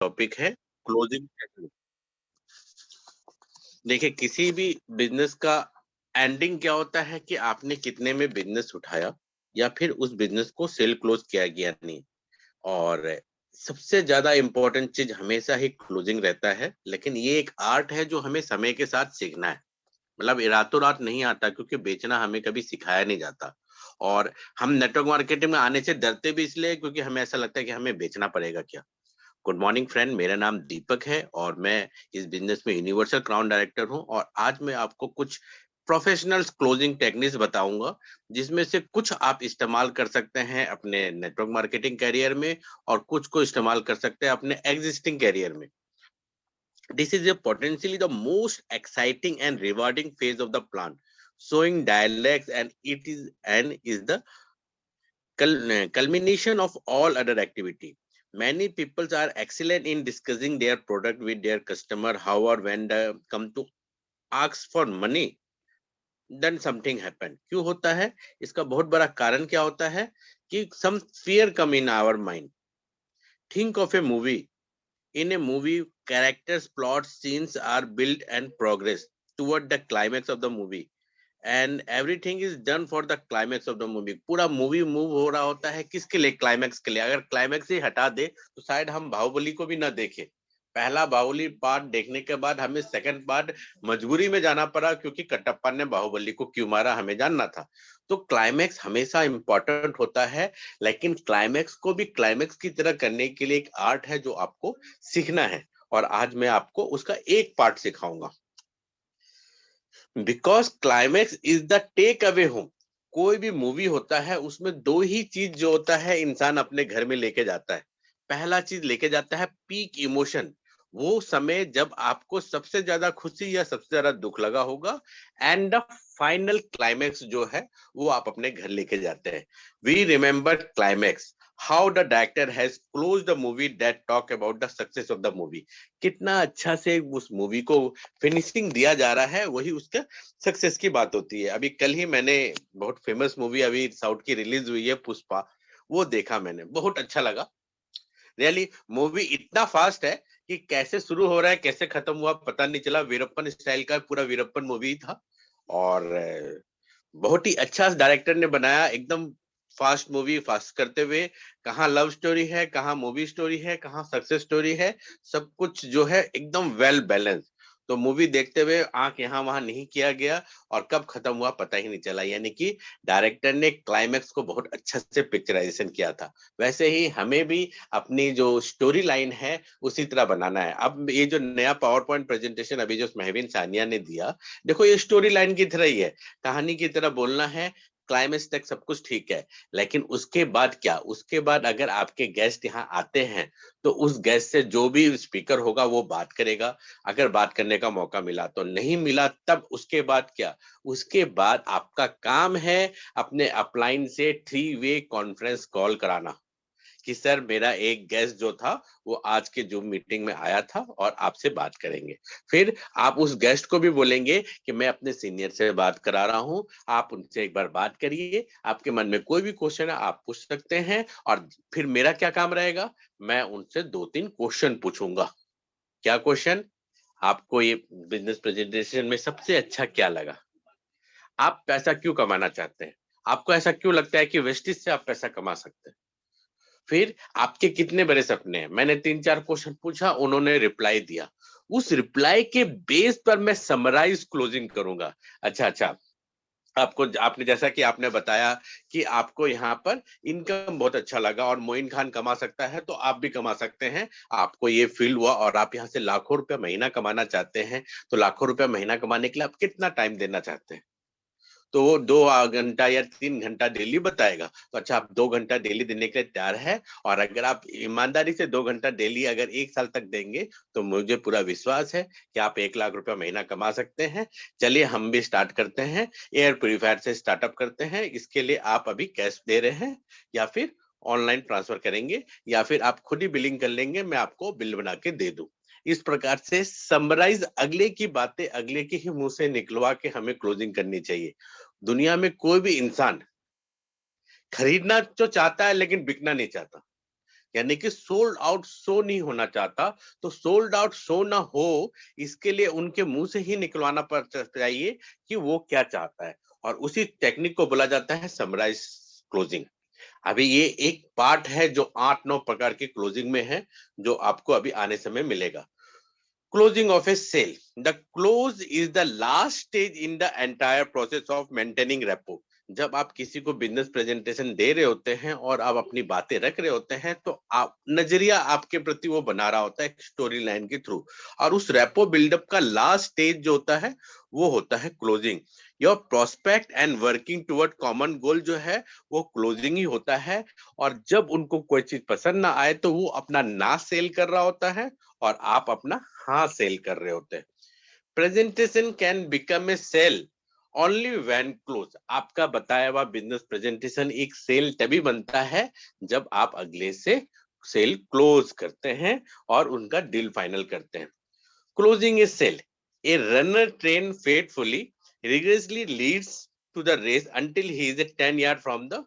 Topic है closing technique. देखिए, किसी भी बिजनेस का एंडिंग क्या होता है कि आपने कितने में बिजनेस उठाया या फिर उस बिजनेस को सेल क्लोज किया गया नहीं। और सबसे ज्यादा इम्पोर्टेंट चीज हमेशा ही क्लोजिंग रहता है, लेकिन ये एक आर्ट है जो हमें समय के साथ सीखना है। मतलब ये रातों रात नहीं आता, क्योंकि बेचना हमें कभी सिखाया नहीं जाता। और हम नेटवर्क मार्केटिंग में आने से डरते भी इसलिए क्योंकि हमें ऐसा लगता है कि हमें बेचना पड़ेगा क्या। गुड मॉर्निंग फ्रेंड, मेरा नाम दीपक है और मैं इस बिजनेस में यूनिवर्सल क्राउन डायरेक्टर हूं। और आज मैं आपको कुछ प्रोफेशनल क्लोजिंग टेक्निक्स बताऊंगा, जिसमें से कुछ आप इस्तेमाल कर सकते हैं अपने नेटवर्क मार्केटिंग कैरियर में और कुछ को इस्तेमाल कर सकते हैं अपने एग्जिस्टिंग कैरियर में। This is a potentially the most exciting and rewarding phase of the plan, showing dialects, and is the culmination of all other activity. Many people are excellent in discussing their product with their customer. However, when they come to ask for money, then something happen. क्यों होता है? इसका बहुत बड़ा कारण क्या होता है कि some fear come in our mind. Think of a movie. In a movie, characters, plot, scenes are built and progress toward the climax of the movie. And everything is done for the climax of the movie. पूरा movie move हो रहा होता है किसके लिए? Climax के लिए। अगर क्लाइमैक्स ही हटा दे तो शायद हम बाहुबली को भी ना देखें। पहला बाहुबली पार्ट देखने के बाद हमें सेकंड पार्ट मजबूरी में जाना पड़ा, क्योंकि कटप्पा ने बाहुबली को क्यों मारा हमें जानना था। तो क्लाइमैक्स हमेशा इंपॉर्टेंट होता है, लेकिन क्लाइमैक्स को भी क्लाइमैक्स की तरह करने के लिए एक आर्ट है जो आपको सीखना है। और आज मैं आपको उसका एक पार्ट सिखाऊंगा। Because climax is the take away home. कोई भी मूवी होता है उसमें दो ही चीज जो होता है इंसान अपने घर में लेके जाता है। पहला चीज लेके जाता है पीक इमोशन, वो समय जब आपको सबसे ज्यादा खुशी या सबसे ज्यादा दुख लगा होगा। एंड द फाइनल क्लाइमैक्स जो है वो आप अपने घर लेके जाते हैं। We remember climax, how the director has close the movie that talk about the success of the movie. कितना अच्छा से उस मूवी को फिनिशिंग दिया जा रहा है, वही उसका सक्सेस की बात होती है। अभी कल ही मैंने बहुत फेमस मूवी अभी साउथ की रिलीज हुई है, पुष्पा, वो देखा मैंने, बहुत अच्छा लगा। रियली मूवी इतना फास्ट है कि कैसे शुरू हो रहा है कैसे खत्म हुआ पता नहीं चला। वीरप्पन स्टाइल का पूरा वीरप्पन मूवी था। और बहुत ही अच्छा डायरेक्टर ने बनाया, एकदम फास्ट मूवी फास्ट करते हुए। कहाँ लव स्टोरी है, कहाँ मूवी स्टोरी है, कहाँ सक्सेस स्टोरी है, सब कुछ जो है एकदम वेल बैलेंस। तो मूवी देखते हुए आंख यहाँ वहां नहीं किया गया और कब खत्म हुआ पता ही नहीं चला। यानी कि डायरेक्टर ने क्लाइमैक्स को बहुत अच्छा से पिक्चराइजेशन किया था। वैसे ही हमें भी अपनी जो स्टोरी लाइन है उसी तरह बनाना है। अब ये जो नया पावर पॉइंट प्रेजेंटेशन अभी जो महविन सानिया ने दिया, देखो ये स्टोरी लाइन की तरह ही है, कहानी की तरह बोलना है। क्लाइमेक्स तक सब कुछ ठीक है, लेकिन उसके बाद क्या? उसके बाद अगर आपके गेस्ट यहाँ आते हैं तो उस गेस्ट से जो भी स्पीकर होगा वो बात करेगा। अगर बात करने का मौका मिला तो, नहीं मिला तब उसके बाद क्या? उसके बाद आपका काम है अपने अपलाइन से 3 वे कॉन्फ्रेंस कॉल कराना कि सर मेरा एक गेस्ट जो था वो आज के जूम मीटिंग में आया था और आपसे बात करेंगे। फिर आप उस गेस्ट को भी बोलेंगे कि मैं अपने सीनियर से बात करा रहा हूँ, आप उनसे एक बार बात करिए, आपके मन में कोई भी क्वेश्चन है आप पूछ सकते हैं। और फिर मेरा क्या काम रहेगा? मैं उनसे 2-3 क्वेश्चन पूछूंगा। क्या क्वेश्चन? आपको ये बिजनेस प्रेजेंटेशन में सबसे अच्छा क्या लगा? आप पैसा क्यों कमाना चाहते हैं? आपको ऐसा क्यों लगता है कि वेस्टिज से आप पैसा कमा सकते हैं? फिर आपके कितने बड़े सपने हैं? मैंने 3-4 क्वेश्चन पूछा, उन्होंने रिप्लाई दिया। उस रिप्लाई के बेस पर मैं समराइज क्लोजिंग करूंगा। अच्छा अच्छा, आपको आपने जैसा कि आपने बताया कि आपको यहाँ पर इनकम बहुत अच्छा लगा और मोइन खान कमा सकता है तो आप भी कमा सकते हैं। आपको ये फील हुआ और आप यहाँ से लाखों रुपया महीना कमाना चाहते हैं। तो लाखों रुपया महीना कमाने के लिए आप कितना टाइम देना चाहते हैं? तो वो 2 घंटा या 3 घंटा डेली बताएगा। तो अच्छा, आप 2 घंटा डेली देने के लिए तैयार है? और अगर आप ईमानदारी से 2 घंटा डेली अगर 1 साल तक देंगे तो मुझे पूरा विश्वास है कि आप 1 लाख रुपया महीना कमा सकते हैं। चलिए हम भी स्टार्ट करते हैं, एयर प्योरीफायर से स्टार्टअप करते हैं। इसके लिए आप अभी कैश दे रहे हैं या फिर ऑनलाइन ट्रांसफर करेंगे या फिर आप खुद ही बिलिंग कर लेंगे, मैं आपको बिल बना के दे दूं। इस प्रकार से समराइज अगले की बातें अगले के ही मुंह से निकलवा के हमें क्लोजिंग करनी चाहिए। दुनिया में कोई भी इंसान खरीदना तो चाहता है लेकिन बिकना नहीं चाहता। यानी कि सोल्ड आउट शो नहीं होना चाहता, तो सोल्ड आउट शो ना हो इसके लिए उनके मुंह से ही निकलवाना चाहिए कि वो क्या चाहता है, और उसी टेक्निक को बोला जाता है समराइज क्लोजिंग। अभी ये एक पार्ट है जो 8-9 प्रकार के क्लोजिंग में है, जो आपको अभी आने समय मिलेगा। Closing of a sale. The close is the last stage in the entire process of maintaining repo. जब आप किसी को बिजनेस प्रेजेंटेशन दे रहे होते हैं और आप अपनी बातें रख रहे होते हैं, तो आप नजरिया आपके प्रति वो बना रहा होता है स्टोरी लाइन के थ्रू, और उस रेपो बिल्डअप का लास्ट स्टेज जो होता है वो होता है closing. Your prospect and working toward common goal जो है वो क्लोजिंग ही होता है। और जब उनको कोई चीज पसंद ना आए तो वो अपना ना सेल कर रहा होता है और आप अपना हाँ सेल कर रहे होते हैं। Presentation can become a sale only when close. आपका बताया हुआ बिजनेस प्रेजेंटेशन एक सेल तभी बनता है जब आप अगले से सेल क्लोज करते हैं और उनका डील फाइनल करते हैं। Closing a sale, a runner train faithfully rigorously leads to the race until he is 10 yard from the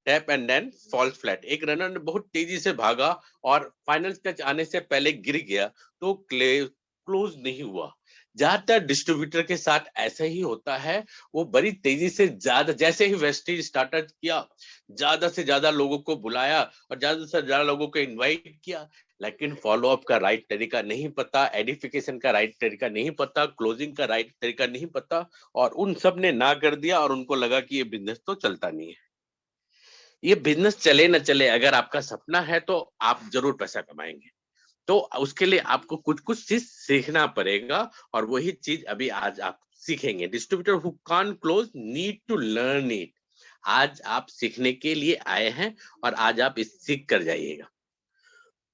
tape and then falls flat. एक रनर ने बहुत तेजी से भागा और फाइनल टच आने से पहले गिर गया, तो क्लोज नहीं हुआ। ज्यादातर डिस्ट्रीब्यूटर के साथ ऐसा ही होता है। वो बड़ी तेजी से, ज्यादा जैसे ही वेस्टेज स्टार्ट किया, ज्यादा से ज्यादा लोगों को बुलाया और ज्यादा से ज्यादा लोगों को इनवाइट किया, लेकिन फॉलो अप का राइट तरीका नहीं पता, एडिफिकेशन का राइट तरीका नहीं पता, क्लोजिंग का राइट तरीका नहीं पता, और उन सब ने ना कर दिया और उनको लगा कि ये बिजनेस तो चलता नहीं है। ये बिजनेस चले ना चले, अगर आपका सपना है तो आप जरूर पैसा कमाएंगे। तो उसके लिए आपको कुछ कुछ चीज सीखना पड़ेगा, और वही चीज अभी आज आप सीखेंगे। Distributor who can't close need to learn it. आज आप सीखने के लिए आए हैं और आज आप इस सीख कर जाइएगा।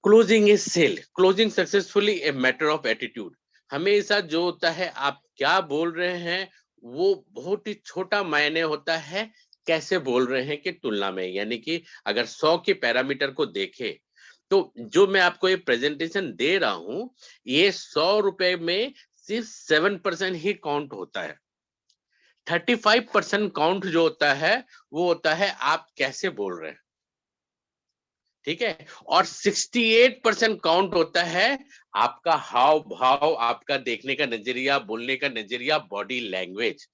Closing is sale, closing successfully a matter of attitude. हमेशा जो होता है आप क्या बोल रहे हैं वो बहुत ही छोटा मायने होता है कैसे बोल रहे हैं की तुलना में। यानी कि अगर 100 के पैरामीटर को देखें तो जो मैं आपको ये प्रेजेंटेशन दे रहा हूं, ये 100 रुपए में सिर्फ 7% ही काउंट होता है। 35% काउंट जो होता है वो होता है आप कैसे बोल रहे हैं, ठीक है। और 68% काउंट होता है आपका हाव भाव, आपका देखने का नजरिया, बोलने का नजरिया, बॉडी लैंग्वेज।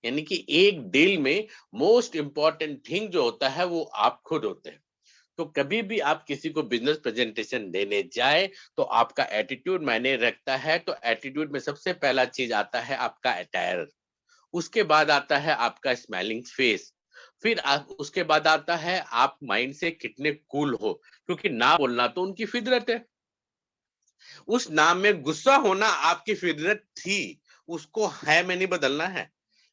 यानी कि एक डील में मोस्ट इंपॉर्टेंट थिंग जो होता है वो आप खुद होते हैं। तो कभी भी आप किसी को बिजनेस प्रेजेंटेशन देने जाए तो आपका एटीट्यूड मायने रखता है। तो एटीट्यूड में सबसे पहला चीज आता है आपका अटायर, उसके बाद आता है आपका स्माइलिंग फेस, फिर आप उसके बाद आता है आप माइंड से कितने कूल हो, क्योंकि ना बोलना तो उनकी फितरत है। उस नाम में गुस्सा होना आपकी फितरत थी, उसको है में नहीं बदलना है।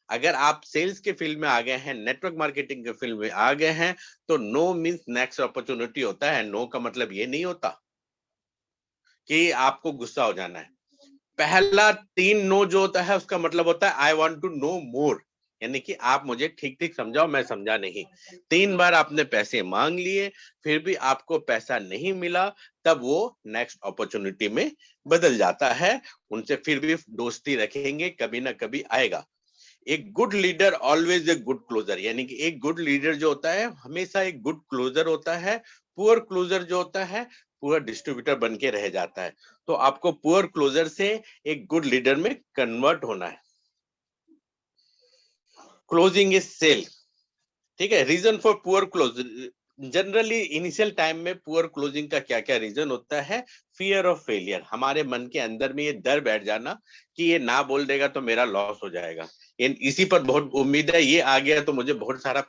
अगर आप सेल्स के फील्ड में आ गए हैं, नेटवर्क मार्केटिंग के फील्ड में आ गए हैं, तो नो मीन्स नेक्स्ट अपॉर्चुनिटी होता है। नो का मतलब ये नहीं होता कि आपको गुस्सा हो जाना है। पहला 3 नो जो होता है उसका मतलब होता है आई वांट टू नो मोर, यानी कि आप मुझे ठीक ठीक समझाओ, मैं समझा नहीं। 3 बार आपने पैसे मांग लिए, फिर भी आपको पैसा नहीं मिला, तब वो नेक्स्ट अपॉर्चुनिटी में बदल जाता है। उनसे फिर भी दोस्ती रखेंगे, कभी ना कभी आएगा। एक good leader always a good closer, यानी कि एक गुड लीडर जो होता है हमेशा एक गुड क्लोजर होता है। पुअर क्लोजर जो होता है पुअर डिस्ट्रीब्यूटर बन के रह जाता है। तो आपको पुअर क्लोजर से एक गुड लीडर में कन्वर्ट होना है। क्लोजिंग इज सेल, ठीक है। Reason for poor close, generally initial time में पुअर क्लोजिंग का क्या क्या रीजन होता है? फियर ऑफ फेलियर, हमारे मन के अंदर में ये डर बैठ जाना कि ये ना बोल देगा तो मेरा लॉस हो जाएगा, ये इसी पर बहुत उम्मीद है, ये आ गया तो मुझे बहुत सारा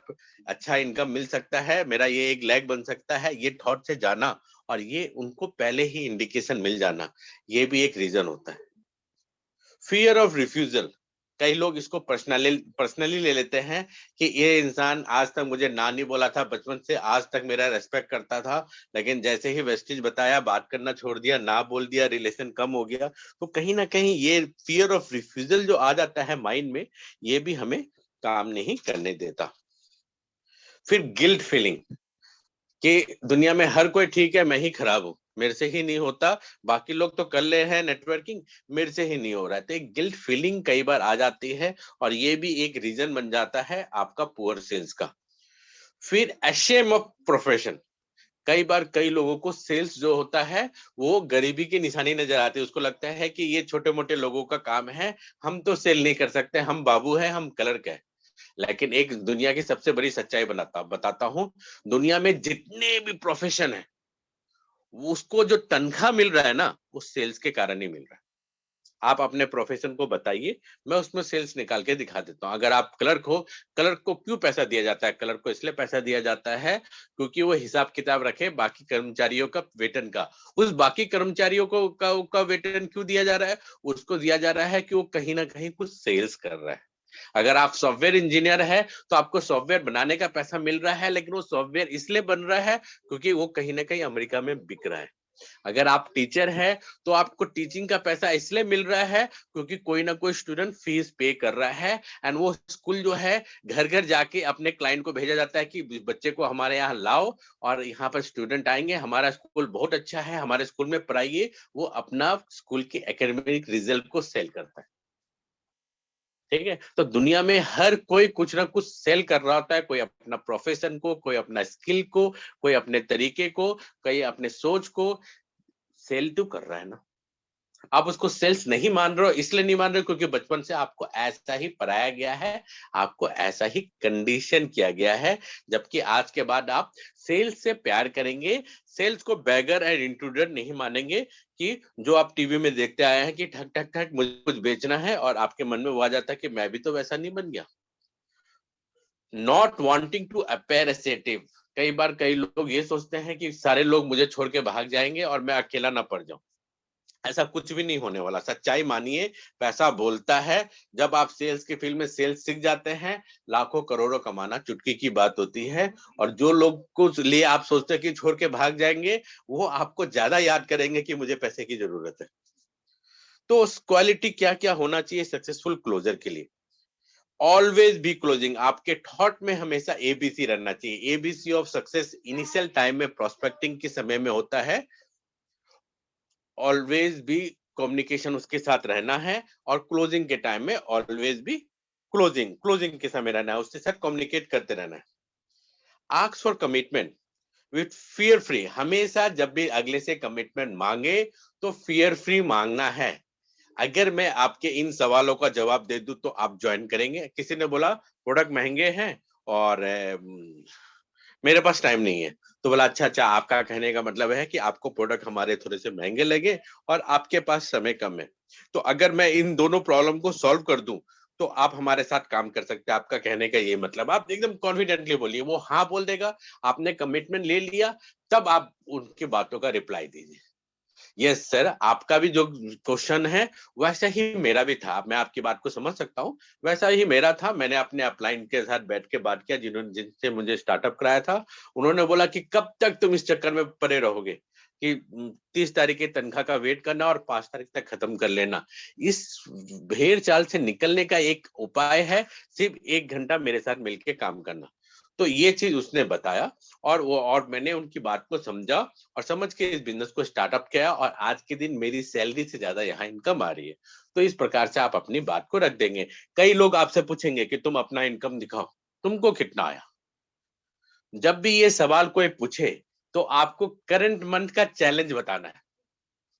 अच्छा इनकम मिल सकता है, मेरा ये एक लैग बन सकता है, ये थॉट से जाना, और ये उनको पहले ही इंडिकेशन मिल जाना, ये भी एक रीजन होता है। फियर ऑफ रिफ्यूजल, कई लोग इसको पर्सनली ले लेते हैं कि ये इंसान आज तक मुझे ना नहीं बोला था, बचपन से आज तक मेरा रेस्पेक्ट करता था, लेकिन जैसे ही वेस्टेज बताया बात करना छोड़ दिया, ना बोल दिया, रिलेशन कम हो गया। तो कहीं ना कहीं ये फियर ऑफ रिफ्यूजल जो आ जाता है माइंड में, ये भी हमें काम नहीं करने देता। फिर गिल्ट फीलिंग कि दुनिया में हर कोई ठीक है, मैं ही खराब हूँ, मेरे से ही नहीं होता, बाकी लोग तो कर ले हैं नेटवर्किंग, मेरे से ही नहीं हो रहा है। तो एक गिल्ट फीलिंग कई बार आ जाती है, और ये भी एक रीजन बन जाता है आपका पुअर सेल्स का। फिर एशेम ऑफ प्रोफेशन, कई बार कई लोगों को सेल्स जो होता है वो गरीबी की निशानी नजर आती है। उसको लगता है कि ये छोटे मोटे लोगों का काम है, हम तो सेल नहीं कर सकते, हम बाबू हैं, हम क्लर्क है। लेकिन एक दुनिया की सबसे बड़ी सच्चाई बताता हूँ, दुनिया में जितने भी प्रोफेशन है, उसको जो तनख्वाह मिल रहा है ना, वो सेल्स के कारण ही मिल रहा है। आप अपने प्रोफेशन को बताइए, मैं उसमें सेल्स निकाल के दिखा देता हूँ। अगर आप क्लर्क हो, क्लर्क को क्यों पैसा दिया जाता है? क्लर्क को इसलिए पैसा दिया जाता है क्योंकि वो हिसाब किताब रखे बाकी कर्मचारियों का वेतन का। उस बाकी कर्मचारियों को का वेतन क्यों दिया जा रहा है? उसको दिया जा रहा है कि वो कहीं ना कहीं कुछ सेल्स कर रहा है। अगर आप सॉफ्टवेयर इंजीनियर है तो आपको सॉफ्टवेयर बनाने का पैसा मिल रहा है, लेकिन वो सॉफ्टवेयर इसलिए बन रहा है क्योंकि वो कहीं ना कहीं अमेरिका में बिक रहा है। अगर आप टीचर है तो आपको टीचिंग का पैसा इसलिए मिल रहा है क्योंकि कोई ना कोई स्टूडेंट फीस पे कर रहा है, एंड वो स्कूल जो है घर घर जाके अपने क्लाइंट को भेजा जाता है कि बच्चे को हमारे यहाँ लाओ और यहाँ पर स्टूडेंट आएंगे, हमारा स्कूल बहुत अच्छा है, हमारे स्कूल में पढ़ाइए। वो अपना स्कूल के एकेडमिक रिजल्ट को सेल करता है। ठीक है, तो दुनिया में हर कोई कुछ ना कुछ सेल कर रहा होता है, कोई अपना प्रोफेशन को, कोई अपना स्किल को, कोई अपने तरीके को, कोई अपने सोच को सेल तो कर रहा है ना। आप उसको सेल्स नहीं मान रहे हो, इसलिए नहीं मान रहे हो क्योंकि बचपन से आपको ऐसा ही पढ़ाया गया है, आपको ऐसा ही कंडीशन किया गया है। जबकि आज के बाद आप सेल्स से प्यार करेंगे, सेल्स को बैगर एंड इंट्रूडर नहीं मानेंगे कि जो आप टीवी में देखते आए हैं कि ठक ठक ठक मुझे कुछ बेचना है, और आपके मन में वो आ जाता है कि मैं भी तो वैसा नहीं बन गया। Not wanting to appear assertive. कई बार कई लोग ये सोचते हैं कि सारे लोग मुझे छोड़ के भाग जाएंगे और मैं अकेला ना पड़ जाऊं। ऐसा कुछ भी नहीं होने वाला। सच्चाई मानिए, पैसा बोलता है। जब आप सेल्स की फील्ड में सेल्स सीख जाते हैं, लाखों करोड़ों कमाना चुटकी की बात होती है। और जो लोग को लिए आप सोचते हैं कि छोड़ के भाग जाएंगे, वो आपको ज्यादा याद करेंगे कि मुझे पैसे की जरूरत है। तो क्वालिटी क्या क्या होना चाहिए सक्सेसफुल क्लोजर के लिए? Always be closing. आपके थॉट में हमेशा एबीसी रहना चाहिए। ABC of success initial time में प्रोस्पेक्टिंग के समय में होता है, ऑलवेज भी कम्युनिकेशन उसके साथ रहना है, और क्लोजिंग के टाइम में ऑलवेज भी क्लोजिंग क्लोजिंग के समय रहना है, उसके साथ कम्युनिकेट करते रहना है। Ask for commitment with fear free. हमेशा जब भी अगले से कमिटमेंट मांगे तो फियर फ्री मांगना है। अगर मैं आपके इन सवालों का जवाब दे दूं तो आप ज्वाइन करेंगे? किसी ने बोला प्रोडक्ट महंगे हैं और मेरे पास टाइम नहीं है, तो बोला अच्छा अच्छा, आपका कहने का मतलब है कि आपको प्रोडक्ट हमारे थोड़े से महंगे लगे और आपके पास समय कम है। तो अगर मैं इन दोनों प्रॉब्लम को सॉल्व कर दूं तो आप हमारे साथ काम कर सकते हैं। आपका कहने का ये मतलब, आप एकदम कॉन्फिडेंटली बोलिए, वो हाँ बोल देगा। आपने कमिटमेंट ले लिया, तब आप उनकी बातों का रिप्लाई दीजिए। यस सर, आपका भी जो क्वेश्चन है वैसा ही मेरा भी था। मैं आपकी बात को समझ सकता हूँ, वैसा ही मेरा था। मैंने अपने अपलाइन के साथ बैठ के बात किया, जिन्होंने जिनसे मुझे स्टार्टअप कराया था। उन्होंने बोला कि कब तक तुम इस चक्कर में पड़े रहोगे कि 30 तारीख की तनख्वाह का वेट करना और 5 तारीख तक खत्म कर लेना। इस भेड़ चाल से निकलने का एक उपाय है, सिर्फ 1 घंटा मेरे साथ मिलकर काम करना। तो ये चीज उसने बताया, और मैंने उनकी बात को समझा और समझ के इस बिजनेस को स्टार्टअप किया, और आज के दिन मेरी सैलरी से ज्यादा यहाँ इनकम आ रही है। तो इस प्रकार से आप अपनी बात को रख देंगे। कई लोग आपसे पूछेंगे कि तुम अपना इनकम दिखाओ, तुमको कितना आया। जब भी ये सवाल कोई पूछे तो आपको करंट मंथ का चैलेंज बताना है।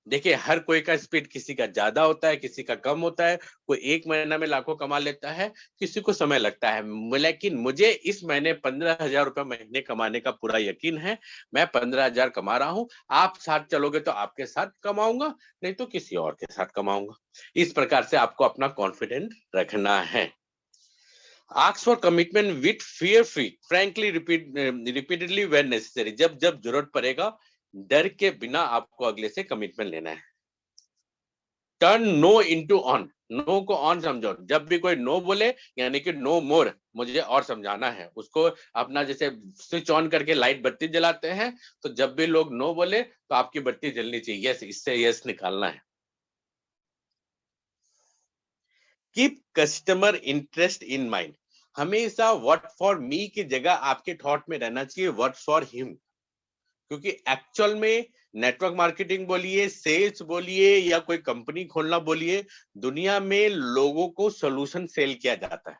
देखिए, हर कोई का स्पीड किसी का ज्यादा होता है, किसी का कम होता है। कोई 1 महीना में लाखों कमा लेता है, किसी को समय लगता है। लेकिन मुझे इस महीने 15,000 रुपए महीने कमाने का पूरा यकीन है। मैं 15,000 कमा रहा हूँ। आप साथ चलोगे तो आपके साथ कमाऊंगा, नहीं तो किसी और के साथ कमाऊंगा। इस प्रकार से आपको अपना कॉन्फिडेंट रखना है। Ask for commitment with fear free frankly repeatedly when necessary. जब जब जरूरत पड़ेगा, डर के बिना आपको अगले से कमिटमेंट लेना है। Turn no into on. No को ऑन समझो। जब भी कोई नो बोले, यानी कि नो मोर, मुझे और समझाना है उसको। अपना जैसे स्विच ऑन करके लाइट बत्ती जलाते हैं, तो जब भी लोग नो बोले तो आपकी बत्ती जलनी चाहिए। यस, इससे यस निकालना है। Keep customer interest in mind. हमेशा व्हाट फॉर मी की जगह आपके थॉट में रहना चाहिए व्हाट फॉर हिम। क्योंकि एक्चुअल में नेटवर्क मार्केटिंग बोलिए, सेल्स बोलिए, या कोई कंपनी खोलना बोलिए, दुनिया में लोगों को सोल्यूशन सेल किया जाता है।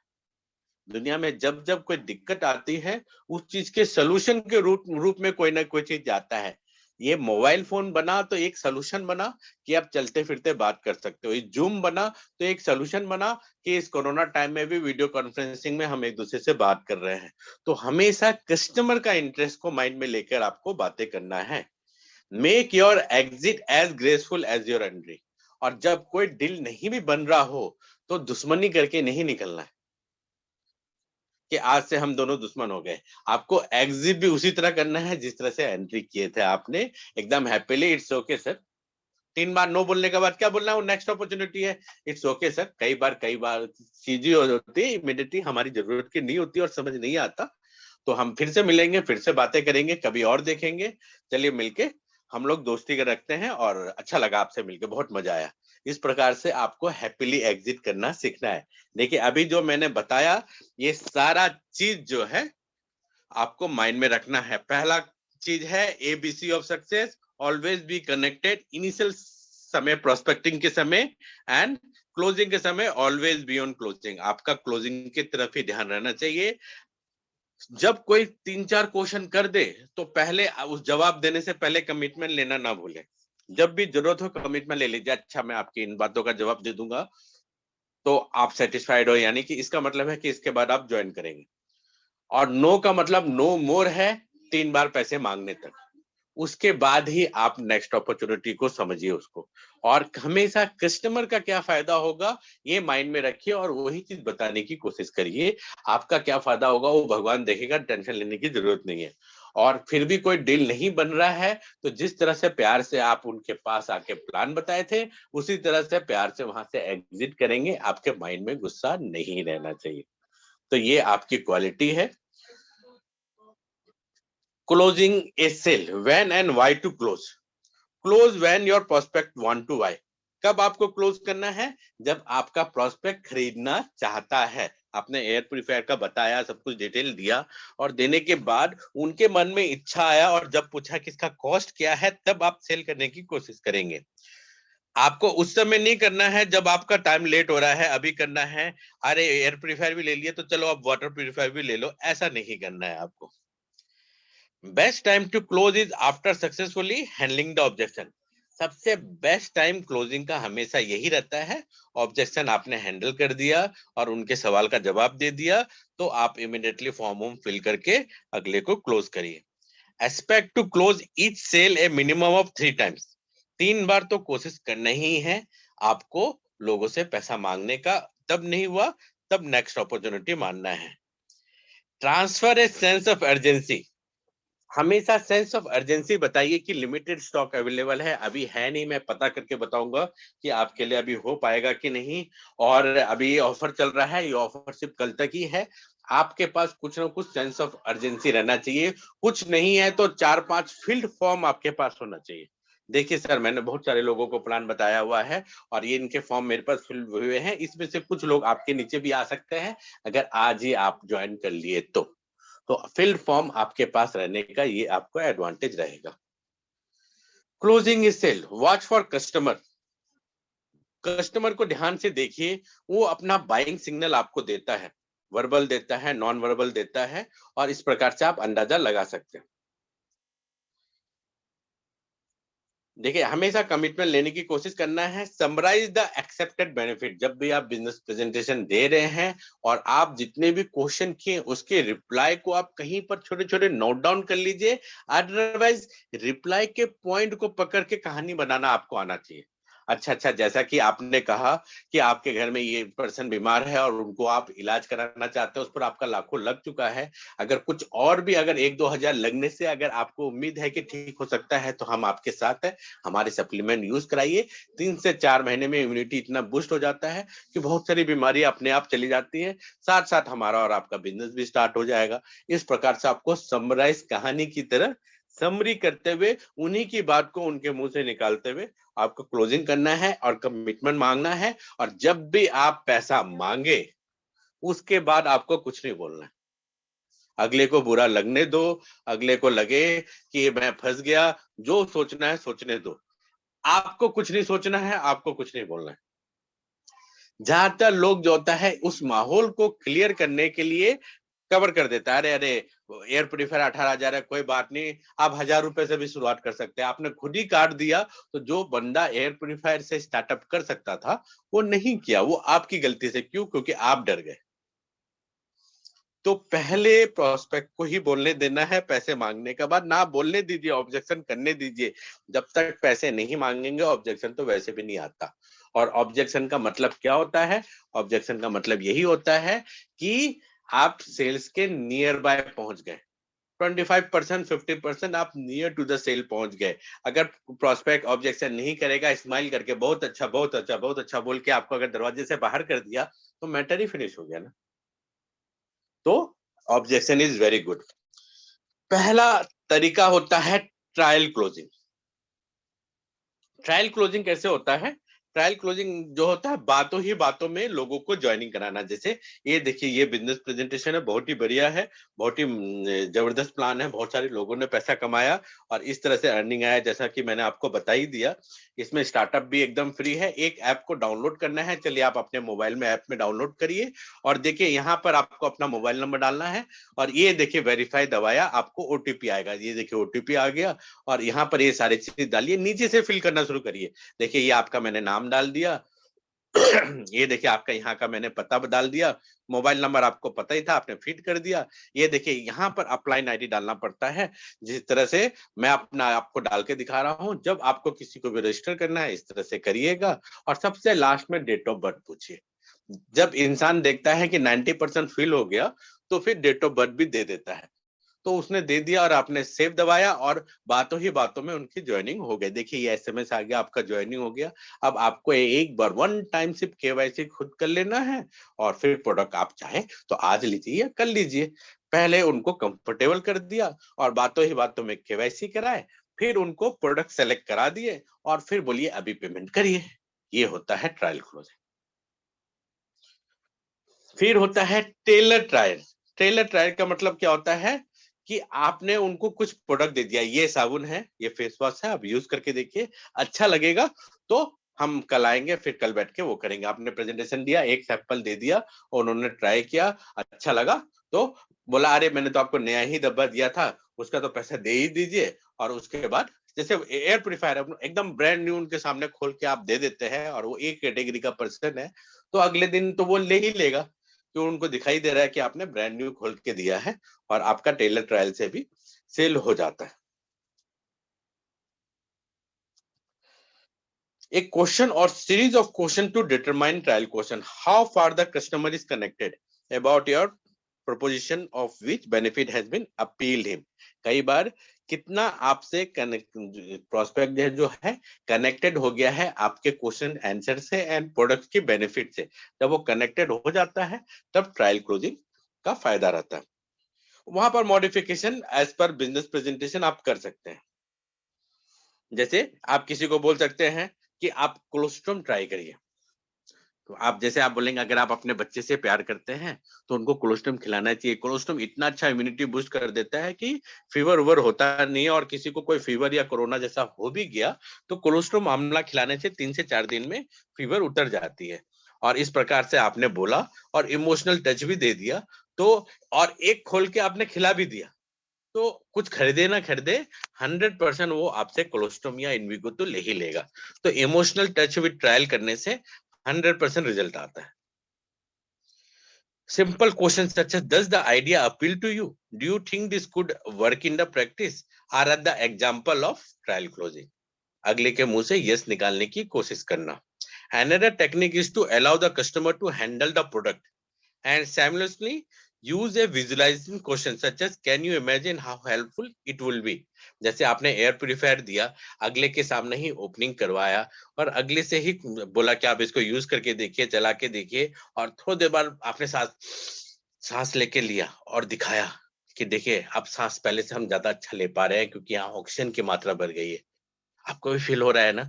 दुनिया में जब जब कोई दिक्कत आती है, उस चीज के सोल्यूशन के रूप में कोई ना कोई चीज आता है। ये मोबाइल फोन बना तो एक सोल्यूशन बना कि आप चलते फिरते बात कर सकते हो। ये जूम बना तो एक सोल्यूशन बना कि इस कोरोना टाइम में भी वीडियो कॉन्फ्रेंसिंग में हम एक दूसरे से बात कर रहे हैं। तो हमेशा कस्टमर का इंटरेस्ट को माइंड में लेकर आपको बातें करना है। Make your exit as graceful as your entry. और जब कोई डील नहीं भी बन रहा हो तो दुश्मनी करके नहीं निकलना है कि आज से हम दोनों दुश्मन हो गए। आपको एग्जिट भी उसी तरह करना है जिस तरह से एंट्री किए थे आपने, एकदम हैप्पीली, इट्स ओके सर। 3 बार नो बोलने के बाद क्या बोलना है, वो नेक्स्ट अपॉर्चुनिटी है, इट्स ओके सर। कई बार चीजें होती है इमीडिएटली हमारी जरूरत की नहीं होती और समझ नहीं आता, तो हम फिर से मिलेंगे, फिर से बातें करेंगे, कभी और देखेंगे। चलिए मिलके हम लोग दोस्ती का रखते हैं, और अच्छा लगा आपसे मिलके, बहुत मजा आया। इस प्रकार से आपको हैप्पीली एग्जिट करना सीखना है। देखिए अभी जो मैंने बताया, ये सारा चीज जो है आपको माइंड में रखना है। पहला चीज है ABC of success, always be connected. Initial समय, प्रोस्पेक्टिंग के समय एंड क्लोजिंग के समय, ऑलवेज बी ऑन क्लोजिंग। आपका क्लोजिंग की तरफ ही ध्यान रहना चाहिए। जब कोई 3-4 क्वेश्चन कर दे तो पहले उस जवाब देने से पहले कमिटमेंट लेना ना भूले। जब भी जरूरत हो कमिटमेंट ले लीजिए, अच्छा मैं आपकी इन बातों का जवाब दे दूंगा तो आप सेटिस्फाइड हो, यानी कि इसका मतलब है कि इसके बाद आप ज्वाइन करेंगे। और नो का मतलब नो मोर है, 3 बार पैसे मांगने तक। उसके बाद ही आप नेक्स्ट अपॉर्चुनिटी को समझिए उसको। और हमेशा कस्टमर का क्या फायदा होगा ये माइंड में रखिए और वही चीज बताने की कोशिश करिए। आपका क्या फायदा होगा वो भगवान देखेगा, टेंशन लेने की जरूरत नहीं है। और फिर भी कोई डील नहीं बन रहा है तो जिस तरह से प्यार से आप उनके पास आके प्लान बताए थे, उसी तरह से प्यार से वहां से एग्जिट करेंगे। आपके माइंड में गुस्सा नहीं रहना चाहिए। तो ये आपकी क्वालिटी है। Closing a sale, when and why to close. Close when your prospect want to buy. कब आपको क्लोज करना है, जब आपका प्रोस्पेक्ट खरीदना चाहता है। आपने एयर प्यूरिफायर का बताया, सब कुछ डिटेल दिया, और देने के बाद उनके मन में इच्छा आया और जब पूछा कि इसका कॉस्ट क्या है, तब आप सेल करने की कोशिश करेंगे। आपको उस समय नहीं करना है जब आपका टाइम लेट हो रहा है, अभी करना है। अरे एयर प्यूरिफायर भी ले लिए तो चलो अब वाटर प्यूरिफायर भी ले लो, ऐसा नहीं करना है आपको। Best time to close is after successfully handling the objection. सबसे बेस्ट टाइम क्लोजिंग का हमेशा यही रहता है। ऑब्जेक्शन आपने हैंडल कर दिया और उनके सवाल का जवाब दे दिया, तो आप इमीडिएटली फॉर्म वॉर्म फिल करके अगले को क्लोज करिए। Expect to close each sale a minimum of 3 times. 3 बार तो कोशिश करना ही है आपको लोगों से पैसा मांगने का। तब नहीं हुआ तब नेक्स्ट अपॉर्चुनिटी मानना है। Transfer a sense of urgency. हमेशा सेंस ऑफ अर्जेंसी बताइए कि लिमिटेड स्टॉक अवेलेबल है, अभी है नहीं, मैं पता करके बताऊंगा कि आपके लिए अभी हो पाएगा कि नहीं। और अभी ये ऑफर चल रहा है, ये ऑफर सिर्फ कल तक ही है। आपके पास कुछ ना कुछ सेंस ऑफ अर्जेंसी रहना चाहिए। कुछ नहीं है तो 4-5 फील्ड फॉर्म आपके पास होना चाहिए। देखिए सर, मैंने बहुत सारे लोगों को प्लान बताया हुआ है और ये इनके फॉर्म मेरे पास फिल हुए हैं। इसमें से कुछ लोग आपके नीचे भी आ सकते हैं अगर आज ही आप ज्वाइन कर लिए तो फिल्ड फॉर्म आपके पास रहने का ये आपको एडवांटेज रहेगा। Closing is sale, watch for customer. Customer को ध्यान से देखिए, वो अपना बाइंग सिग्नल आपको देता है, वर्बल देता है, नॉन वर्बल देता है, और इस प्रकार से आप अंदाजा लगा सकते हैं। देखिए हमेशा कमिटमेंट लेने की कोशिश करना है। Summarise the accepted benefit. जब भी आप बिजनेस प्रेजेंटेशन दे रहे हैं और आप जितने भी क्वेश्चन किए उसके रिप्लाई को आप कहीं पर छोटे छोटे नोट डाउन कर लीजिए। अदरवाइज रिप्लाई के पॉइंट को पकड़ के कहानी बनाना आपको आना चाहिए। अच्छा, जैसा कि आपने कहा कि आपके घर में ये पर्सन बीमार है और उनको आप इलाज कराना चाहते हैं, उस पर आपका लाखों लग चुका है। अगर कुछ और भी अगर 1-2 हजार लगने से अगर आपको उम्मीद है कि ठीक हो सकता है तो हम आपके साथ हैं। हमारे सप्लीमेंट यूज कराइए। 3 से 4 महीने में इम्यूनिटी इतना बूस्ट हो जाता है कि बहुत सारी बीमारी अपने आप चली जाती है। साथ साथ हमारा और आपका बिजनेस भी स्टार्ट हो जाएगा। इस प्रकार से आपको समराइज कहानी की तरह समरी करते हुए उन्हीं की बात को उनके मुंह से निकालते हुए आपको क्लोजिंग करना है और कमिटमेंट मांगना है। और जब भी आप पैसा मांगे उसके बाद आपको कुछ नहीं बोलना है। अगले को बुरा लगने दो, अगले को लगे कि मैं फंस गया, जो सोचना है सोचने दो। आपको कुछ नहीं सोचना है, आपको कुछ नहीं बोलना है। ज्यादातर लोग जो होता है उस माहौल को क्लियर करने के लिए कवर कर देता है, अरे अरे एयर प्योरीफायर 18,000 है, कोई बात नहीं, आप 1,000 रुपए से भी शुरुआत कर सकते हैं। आपने खुद ही काट दिया। तो जो बंदा एयर प्योरीफायर से स्टार्टअप कर सकता था वो नहीं किया, वो आपकी गलती से। क्यों? क्योंकि आप डर गए। तो पहले प्रोस्पेक्ट को ही बोलने देना है पैसे मांगने के बाद, ना बोलने दीजिए, ऑब्जेक्शन करने दीजिए। जब तक पैसे नहीं मांगेंगे ऑब्जेक्शन तो वैसे भी नहीं आता। और ऑब्जेक्शन का मतलब क्या होता है? ऑब्जेक्शन का मतलब यही होता है कि आप सेल्स के नियर बाय पहुंच गए, 25%, 50% आप नियर टू द सेल पहुंच गए। अगर प्रोस्पेक्ट ऑब्जेक्शन नहीं करेगा, स्माइल करके बहुत अच्छा बहुत अच्छा बहुत अच्छा बोल के आपको अगर दरवाजे से बाहर कर दिया, तो मैटर ही फिनिश हो गया ना। तो ऑब्जेक्शन इज वेरी गुड। पहला तरीका होता है ट्रायल क्लोजिंग। ट्रायल क्लोजिंग कैसे होता है? ट्रायल क्लोजिंग जो होता है, बातों ही बातों में लोगों को ज्वाइनिंग कराना। जैसे ये देखिए, ये बिजनेस प्रेजेंटेशन है, बहुत ही बढ़िया है, बहुत ही जबरदस्त प्लान है, बहुत सारे लोगों ने पैसा कमाया और इस तरह से अर्निंग आया, जैसा कि मैंने आपको बता ही दिया। इसमें स्टार्टअप भी एकदम फ्री है। एक ऐप को डाउनलोड करना है, चलिए आप अपने मोबाइल में ऐप में डाउनलोड करिए और देखिए यहाँ पर आपको अपना मोबाइल नंबर डालना है और ये देखिए वेरीफाई दबाया, आपको ओटीपी आएगा। ये देखिए ओटीपी आ गया और यहाँ पर ये सारी चीज डालिए, नीचे से फिल करना शुरू करिए। देखिए ये आपका मैंने नाम डाल दिया। ये देखिए आपका यहाँ का मैंने पता डाल दिया, मोबाइल नंबर आपको पता ही था, आपने फीड कर दिया। ये देखिए यहाँ पर अपलाइन आईडी डालना पड़ता है, जिस तरह से मैं अपना आपको डाल के दिखा रहा हूँ। जब आपको किसी को भी रजिस्टर करना है इस तरह से करिएगा। और सबसे लास्ट में डेट ऑफ बर्थ पूछिए। जब इंसान देखता है कि 90% फिल हो गया, तो फिर डेट ऑफ बर्थ भी दे देता है। तो उसने दे दिया और आपने सेव दबाया और बातों ही बातों में उनकी ज्वाइनिंग हो गई। देखिए ये एसएमएस आ गया, आपका ज्वाइनिंग हो गया। अब आपको एक बार वन टाइम सिर्फ केवाईसी खुद कर लेना है और फिर प्रोडक्ट आप चाहे तो आज लीजिए या कल लीजिए। पहले उनको कंफर्टेबल कर दिया और बातों ही बातों में केवाईसी कराए, फिर उनको प्रोडक्ट सेलेक्ट करा दिए और फिर बोलिए अभी पेमेंट करिए। ये होता है ट्रायल क्लोजिंग। फिर होता है टेलर ट्रायल। टेलर ट्रायल का मतलब क्या होता है कि आपने उनको कुछ प्रोडक्ट दे दिया, ये साबुन है, ये फेस वॉश है, आप यूज करके देखिए, अच्छा लगेगा तो हम कल आएंगे, फिर कल बैठ के वो करेंगे। आपने प्रेजेंटेशन दिया, एक सैंपल दे दिया और उन्होंने ट्राई किया, अच्छा लगा तो बोला अरे मैंने तो आपको नया ही डब्बा दिया था, उसका तो पैसा दे ही दीजिए। और उसके बाद जैसे एयर प्योरीफायर एकदम ब्रांड न्यू उनके सामने खोल के आप दे देते हैं और वो एक कैटेगरी का पर्सन है, तो अगले दिन तो वो ले ही लेगा, क्यों? उनको दिखाई दे रहा है कि आपने ब्रांड न्यू खोल के दिया है और आपका टेलर ट्रायल से भी सेल हो जाता है। एक क्वेश्चन और series of question to determine trial question, how far the customer is connected about your proposition of which benefit has been appealed him। कई बार कितना आपसे प्रोस्पेक्ट जो है कनेक्टेड हो गया है आपके क्वेश्चन आंसर से एंड प्रोडक्ट की बेनिफिट से। जब वो कनेक्टेड हो जाता है तब ट्रायल क्लोजिंग का फायदा रहता है। वहां पर modification as per business presentation आप कर सकते हैं। जैसे आप किसी को बोल सकते हैं कि आप कोलोस्ट्रम ट्राई करिए। तो आप जैसे आप बोलेंगे अगर आप अपने बच्चे से प्यार करते हैं तो उनको कोलोस्ट्रम खिलाना चाहिए। कोलोस्ट्रम इतना अच्छा इम्यूनिटी बूस्ट कर देता है कि फीवर उवर होता नहीं है, और किसी को कोई फीवर या कोरोना जैसा हो भी गया तो कोलोस्ट्रम आमला खिलाने से 3 से 4 दिन में फीवर उतर जाती है। और इस प्रकार से आपने बोला और इमोशनल टच भी दे दिया, तो और एक खोल के आपने खिला भी दिया, तो कुछ खरीदे ना खरीदे 100% वो आपसे कोलोस्ट्रम या इनविगो तो ले ही लेगा। तो इमोशनल टच विद ट्रायल करने से 100% रिजल्ट आता है। Simple questions such as does the idea appeal to you? Do you think this could work in the practice? Are at the example of trial closing. अगले के मुंह से yes निकालने की कोशिश करना। Another technique is to allow the customer to handle the product and simultaneously use a visualizing question such as can you imagine how helpful it will be। जैसे आपने एयर प्यूरीफायर दिया, अगले के सामने ही ओपनिंग करवाया और अगले से ही बोला कि आप इसको यूज करके देखिए, चला के देखिए, और थोड़ी देर बाद आपने सांस सांस लेके लिया और दिखाया कि देखिए अब सांस पहले से हम ज्यादा अच्छा ले पा रहे हैं क्योंकि यहाँ ऑक्सीजन की मात्रा बढ़ गई है। आपको भी फील हो रहा है ना?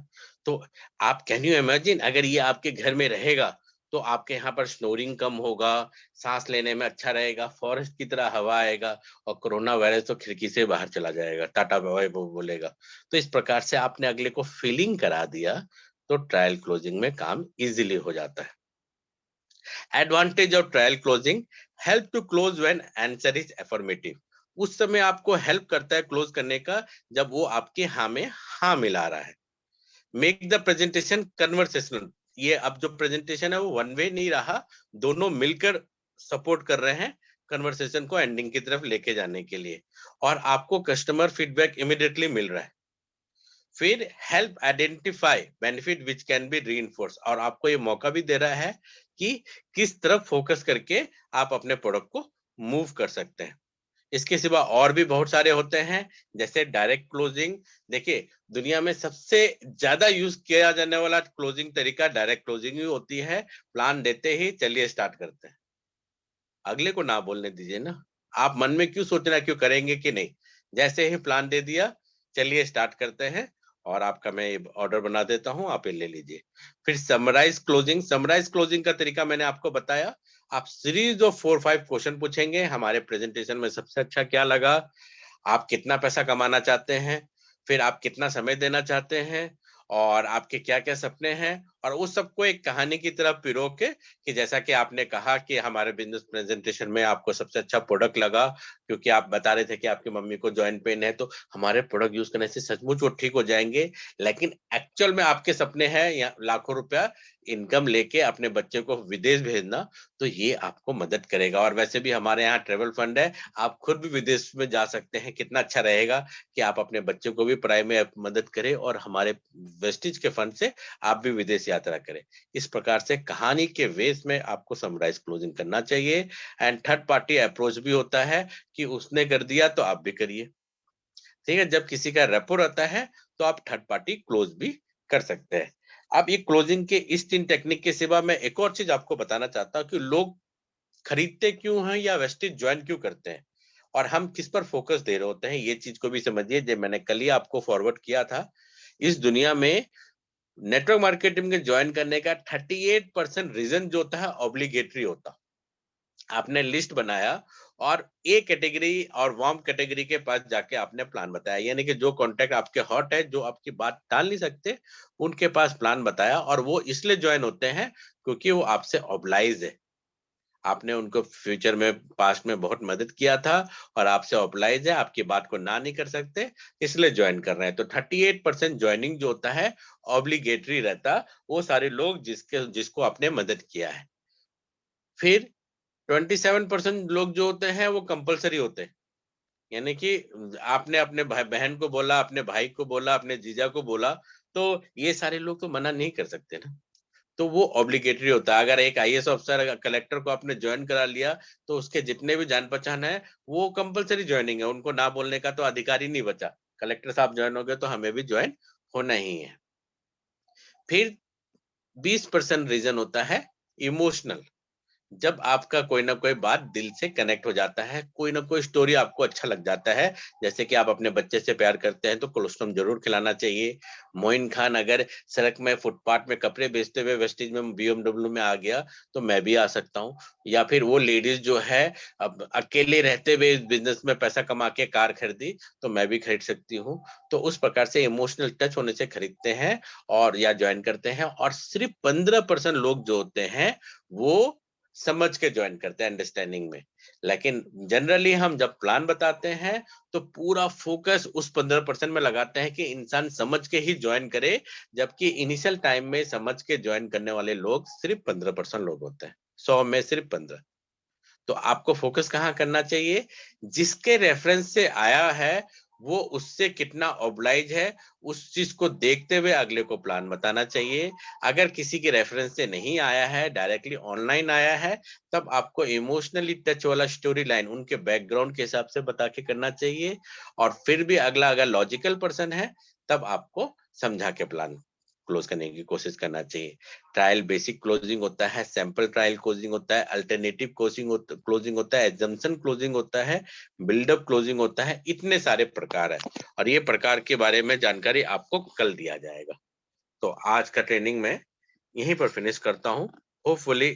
तो आप कैन यू इमेजिन अगर ये आपके घर में रहेगा तो आपके यहाँ पर स्नोरिंग कम होगा, सांस लेने में अच्छा रहेगा, फॉरेस्ट की तरह हवा आएगा और कोरोना वायरस तो खिड़की से बाहर चला जाएगा, टाटा बाय बाय वो बोलेगा। तो इस प्रकार से आपने अगले को फीलिंग करा दिया, तो ट्रायल क्लोजिंग में काम इजीली हो जाता है। Advantage of trial closing, help to close when answer is affirmative. उस समय आपको हेल्प करता है क्लोज करने का जब वो आपके हाँ में हाँ मिला रहा है। मेक द प्रेजेंटेशन कन्वर्सेशनल, ये अब जो प्रेजेंटेशन है वो वन वे नहीं रहा, दोनों मिलकर सपोर्ट कर रहे हैं कन्वर्सेशन को एंडिंग की तरफ लेके जाने के लिए, और आपको कस्टमर फीडबैक इमीडिएटली मिल रहा है। फिर help identify benefit which can be reinforce, और आपको ये मौका भी दे रहा है कि किस तरफ फोकस करके आप अपने प्रोडक्ट को मूव कर सकते हैं। इसके सिवा और भी बहुत सारे होते हैं, जैसे डायरेक्ट क्लोजिंग। देखिए, दुनिया में सबसे ज्यादा यूज किया जाने वाला क्लोजिंग तरीका डायरेक्ट क्लोजिंग ही होती है। प्लान देते ही चलिए स्टार्ट करते हैं, अगले को ना बोलने दीजिए ना। आप मन में क्यों सोचना क्यों करेंगे कि नहीं, जैसे ही प्लान दे दिया चलिए स्टार्ट करते हैं, और आपका मैं ऑर्डर बना देता हूं, आप ये ले लीजिए। फिर समराइज क्लोजिंग, समराइज क्लोजिंग का तरीका मैंने आपको बताया। आप सीरीज ऑफ 4-5 क्वेश्चन पूछेंगे, हमारे प्रेजेंटेशन में सबसे अच्छा क्या लगा, आप कितना पैसा कमाना चाहते हैं, फिर आप कितना समय देना चाहते हैं, और आपके क्या-क्या सपने हैं, और उस सबको एक कहानी की तरह पिरो के, कि जैसा कि आपने कहा कि हमारे बिज़नेस प्रेजेंटेशन में आपको सबसे अच्छा प्रोडक्ट लगा, क्योंकि आप बता रहे थे कि आपकी मम्मी को जॉइंट पेन है, तो हमारे प्रोडक्ट यूज़ करने से सचमुच वो ठीक हो जाएँगे। लेकिन एक्चुअल में आपके सपने हैं या लाखों रुपया इनकम लेके अपने बच्चे को विदेश भेजना, तो ये आपको मदद करेगा। और वैसे भी हमारे यहाँ ट्रैवल फंड है, आप खुद भी विदेश में जा सकते हैं। कितना अच्छा रहेगा कि आप अपने बच्चों को भी पढ़ाई में मदद करें, और हमारे वेस्टेज के फंड से आप भी विदेश यात्रा करें। इस प्रकार से कहानी के वेस में आपको समराइज क्लोजिंग करना चाहिए। एंड थर्ड पार्टी अप्रोच भी होता है कि उसने कर दिया तो आप भी करिए। ठीक है, जब किसी का रेपो रहता है तो आप थर्ड पार्टी क्लोज भी कर सकते हैं। अब ये क्लोजिंग के इस 3 टेक्निक के सिवा मैं एक और चीज आपको बताना चाहता हूँ कि लोग खरीदते क्यों हैं या वेस्टेज ज्वाइन क्यों करते हैं, और हम किस पर फोकस दे रहे होते हैं, ये चीज को भी समझिए। जो मैंने कल ही आपको फॉरवर्ड किया था, इस दुनिया में नेटवर्क मार्केटिंग में ज्वाइन करने का 38% रीजन जो होता है ऑब्लिगेटरी होता। आपने लिस्ट बनाया और ए कैटेगरी और वार्म कैटेगरी के पास जाके आपने प्लान बताया, यानी कि जो कॉन्टैक्ट आपके हॉट है, जो आपकी बात टाल नहीं सकते, उनके पास प्लान बताया, और वो इसलिए ज्वाइन होते हैं क्योंकि वो आपसे ऑब्लाइज है। आपने उनको फ्यूचर में पास्ट में बहुत मदद किया था, और आपसे ऑब्लाइज है, आपकी बात को ना नहीं कर सकते, इसलिए ज्वाइन कर रहे हैं। तो 38% ज्वाइनिंग जो होता है ऑब्लिगेटरी रहता, वो सारे लोग जिसको आपने मदद किया है। फिर 27% लोग जो होते हैं वो कंपल्सरी होते हैं, यानी कि आपने अपने बहन को बोला, अपने भाई को बोला, अपने जीजा को बोला, तो ये सारे लोग तो मना नहीं कर सकते ना। तो वो ऑब्लिगेटरी होता है। अगर एक आईएएस अफसर कलेक्टर को आपने ज्वाइन करा लिया, तो उसके जितने भी जान पहचान है वो कंपल्सरी ज्वाइनिंग है, उनको ना बोलने का तो अधिकार ही नहीं बचा। कलेक्टर साहब ज्वाइन हो गए तो हमें भी ज्वाइन होना ही है। फिर 20% रीजन होता है इमोशनल, जब आपका कोई ना कोई बात दिल से कनेक्ट हो जाता है, कोई ना कोई स्टोरी आपको अच्छा लग जाता है, जैसे कि आप अपने बच्चे से प्यार करते हैं तो कोलेस्ट्रॉल जरूर खिलाना चाहिए। मोइन खान अगर सड़क में फुटपाथ में कपड़े बेचते हुए वेस्टेज में बीएमडब्ल्यू में आ गया, तो मैं भी आ सकता हूँ। या फिर वो लेडीज जो है अब अकेले रहते हुए इस बिजनेस में पैसा कमा के कार खरीदी, तो मैं भी खरीद सकती हूँ। तो उस प्रकार से इमोशनल टच होने से खरीदते हैं और या ज्वाइन करते हैं। और सिर्फ 15% लोग जो होते हैं वो समझ के ज्वाइन करते हैं अंडरस्टैंडिंग में। लेकिन जनरली हम जब प्लान बताते हैं तो पूरा फोकस उस 15% में लगाते हैं कि इंसान समझ के ही ज्वाइन करे, जबकि इनिशियल टाइम में समझ के ज्वाइन करने वाले लोग सिर्फ 15% लोग होते हैं, 100 में सिर्फ 15। तो आपको फोकस कहाँ करना चाहिए, जिसके रेफरेंस से आया है वो उससे कितना ऑब्लाइज है, उस चीज को देखते हुए अगले को प्लान बताना चाहिए। अगर किसी के रेफरेंस से नहीं आया है, डायरेक्टली ऑनलाइन आया है, तब आपको इमोशनली टच वाला स्टोरी लाइन उनके बैकग्राउंड के हिसाब से बता के करना चाहिए। और फिर भी अगला अगर लॉजिकल पर्सन है, तब आपको समझा के प्लान क्लोज करने की कोशिश करना चाहिए। ट्रायल बेसिक क्लोजिंग होता है, सैंपल ट्रायल क्लोजिंग होता है, अल्टरनेटिव क्लोजिंग होता है, एजम्पशन क्लोजिंग होता है, बिल्डअप क्लोजिंग होता है। इतने सारे प्रकार है, और ये प्रकार के बारे में जानकारी आपको कल दिया जाएगा। तो आज का ट्रेनिंग मैं यहीं पर फिनिश करता हूँ। होपफुली